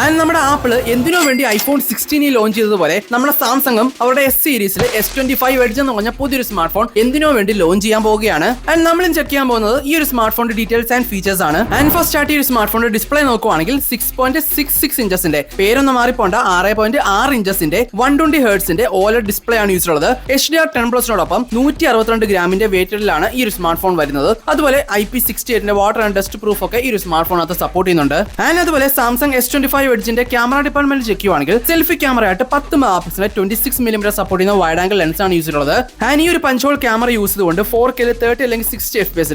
And നമ്മുടെ apple എന്തിനോ വേണ്ടി iPhone 16 ലോഞ്ച് ചെയ്തതുപോലെ നമ്മുടെ സാംസങ്ങും അവരുടെ S സീരീസിൽ S25 Edge എന്ന് പറഞ്ഞ പുതിയൊരു സ്മാർട്ട് ഫോൺ എന്തിനോ വേണ്ടി ലോഞ്ച് ചെയ്യാൻ പോവുകയാണ്. ആൻഡ് നമ്മളും ചെക്ക് ചെയ്യാൻ പോകുന്നത് ഈ ഒരു സ്മാർട്ട് ഫോണിന്റെ ഡീറ്റെയിൽസ് ആൻഡ് ഫീച്ചേഴ്സ് ആണ്. ആൻഡ് ഫസ്റ്റ് സ്റ്റാർട്ട് ഈ ഒരു സ്മാർട്ട് ഫോണിന്റെ ഡിസ്പ്ലേ നോക്കുവാണെങ്കിൽ 6.66 ഇഞ്ചസിന്റെ പേരൊന്നും മാറിപ്പോണ്ട 6.6 ഇഞ്ചസിന്റെ 120 ഹെർട്സിന്റെ OLED ഡിസ്പ്ലേ ആണ് യൂസ് ഉള്ളത്. HDR10+നോടൊപ്പം 162 ഗ്രാമിന്റെ വെയിറ്റിലാണ് ഈ ഒരു സ്മാർട്ട് ഫോൺ വരുന്നത്. അതുപോലെ IP68 water and dust proof ഒക്കെ ഈ ഒരു സ്മാർട്ട് ഫോണകത്ത് സപ്പോർട്ട് ചെയ്യുന്നുണ്ട്. ആൻഡ് അതുപോലെ സാംസങ് S25 എഡ്ജിന്റെ ക്യാമറ ഡിപ്പാർട്ട്മെന്റ് ചെക്ക് ചെയ്യുവാണെങ്കിൽ സെൽഫി ക്യാമറ ആയിട്ട് 10 മെഗാപിക്സലിന്റെ 26mm സപ്പോർട്ട് ചെയ്യുന്ന വൈഡ് ആംഗിൾ ലെൻസ് ആണ് യൂസ് ചെയ്തിട്ടുള്ളത്. ആൻഡ് ഈ ഒരു പഞ്ച് ഹോൾ ക്യാമറ യൂസ് ചെയ്തുകൊണ്ട് 4K 30 അല്ലെങ്കിൽ 60 FPS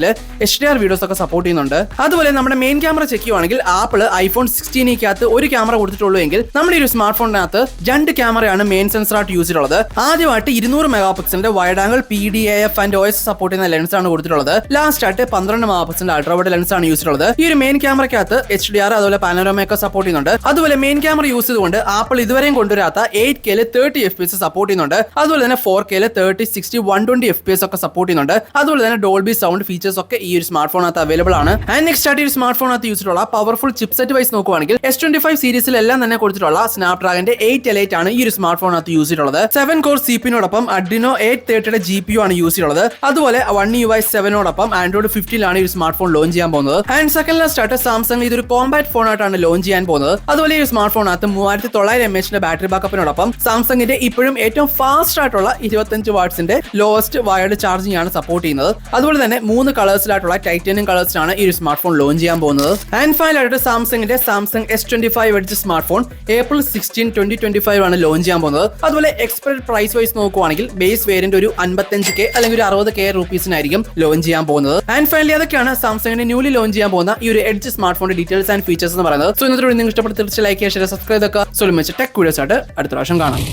HDR വീഡിയോസ് ഒക്കെ സപ്പോർട്ട് ചെയ്യുന്നുണ്ട്. അതുപോലെ നമ്മുടെ മെയിൻ ക്യാമറ ചെക്ക് ചെയ്യുവാണെങ്കിൽ ആപ്പിൾ iPhone 16 ഒരു ക്യാമറ കൊടുത്തിട്ടുള്ളൂ എങ്കിൽ നമ്മുടെ ഒരു സ്മാർട്ട് ഫോണിനകത്ത് 2 ക്യാമറയാണ് മെയിൻ സെൻസർ ആയിട്ട് യൂസ് ചെയ്തിട്ടുള്ളത്. ആദ്യമായിട്ട് 200 മെഗാപിക്സലിന്റെ wide angle PDAF and OS support ചെയ്യുന്ന ലെൻസ് ആണ് കൊടുത്തിട്ടുള്ളത്. ലാസ്റ്റ് ആയിട്ട് 12 മെഗാപിക്സലിന്റെ അൾട്രാ വൈഡ് ലെൻസ് ആണ് യൂസ് ചെയ്തിട്ടുള്ളത്. ഈ ഒരു മെയിൻ ക്യാമറയ്ക്കകത്ത് HDR അതുപോലെ പാനോരമ ഒക്കെ സപ്പോർട്ട് ചെയ്യുന്നുണ്ട്. അതുപോലെ മെയിൻ ക്യാമറ യൂസ് ചെയ്തുകൊണ്ട് ആപ്പിൾ ഇതുവരെയും കൊണ്ടുവരാത്ത 8K 30 FPS സപ്പോർട്ട് ചെയ്യുന്നുണ്ട്. അതുപോലെ തന്നെ 4K 30, 60, 120 FPS ഒക്കെ സപ്പോർട്ട് ചെയ്യുന്നുണ്ട്. അതുപോലെ തന്നെ ഡോൾബി സൗണ്ട് ഫീച്ചേഴ്സ് ഒക്കെ ഈ ഒരു സ്മാർട്ട് ഫോണിനകത്ത് അവൈലബിൾ ആണ്. ആൻഡ് നെക്സ്റ്റ് ആയിട്ട് ഈ സ്മാർട്ട് ഫോണിനകത്ത് യൂസ് ചെയ്തിട്ടുള്ള പവർഫുൾ ചിപ്സെറ്റ് വൈസ് നോക്കുവാണെങ്കിൽ S25 സീരീസിലെല്ലാം തന്നെ കൊടുത്തിട്ടുള്ള Snapdragon 8Elite ആണ് ഈ ഒരു സ്മാർട്ട് ഫോണിനകത്ത് യൂസ് ചെയ്തിട്ടുള്ളത്. 7 കോർ CPU Adreno 830 GPU ആണ് യൂസ് ചെയ്തിട്ടുള്ളത്. അതുപോലെ One UI 7 Android 15 ഈ സ്മാർട്ട് ഫോൺ ലോഞ്ച് ചെയ്യാൻ പോകുന്നത്. ആൻഡ് സെക്കൻഡ് ലാസ്റ്റ് ആയിട്ട് സാംസങ് ഇതൊരു കോമ്പാക്ട് ഫോൺ ആയിട്ടാണ് ലോഞ്ച് ചെയ്യാൻ പോകുന്നത്. അതുപോലെ ഈ സ്മാർട്ട് ഫോണിനകത്ത് 3900 mAh ബാറ്ററി ബാക്കപ്പിനോടൊപ്പം സാംസങ്ങിന്റെ ഇപ്പോഴും ഏറ്റവും ഫാസ്റ്റ് ആയിട്ടുള്ള 25 വാട്ട്സിന്റെ ലോവസ്റ്റ് വയർഡ് ചാർജിംഗ് ആണ് സപ്പോർട്ട് ചെയ്യുന്നത്. അതുപോലെ തന്നെ 3 കളേഴ്സിലായിട്ടുള്ള ടൈറ്റാനിയം കളേഴ്സിലാണ് ഈ ഒരു സ്മാർട്ട് ഫോൺ ലോഞ്ച് ചെയ്യാൻ പോകുന്നത്. ആൻഡ് ഫൈനലായിട്ട് സാംസങ്ങിന്റെ Samsung S25 Edge smart phone April 16, 2025 ആണ് ലോഞ്ച് ചെയ്യാൻ പോകുന്നത്. അതുപോലെ എക്സ്പെക്ടഡ് പ്രൈസ് വൈസ് നോക്കുവാണെങ്കിൽ ബേസ് വേരിയന്റ് ഒരു 55K അല്ലെങ്കിൽ ഒരു 60K രൂപീസിനായിരിക്കും ലോഞ്ച് ചെയ്യാൻ പോകുന്നത്. ആൻഡ് ഫൈനലി അതൊക്കെയാണ് സാംസങ്ങിന്റെ ന്യൂലി ലോഞ്ച് ചെയ്യാൻ പോകുന്ന ഈ ഒരു എഡ്ജ് സ്മാർട്ട് ഫോണിന്റെ ഡീറ്റെയിൽസ് ആൻഡ് ഫീച്ചേഴ്സ് എന്ന് പറയുന്നത്. സോ ഇന്നത്തെ നിങ്ങൾക്ക് ഇഷ്ടപ്പെട്ട തീർച്ചയായും ലൈക്ക് ചെയ്യുക, സബ്സ്ക്രൈബ് ചെയ്യുക. സോ ടെക് വീഡിയോസ് ആയിട്ട് അടുത്ത പ്രാവശ്യം കാണാം.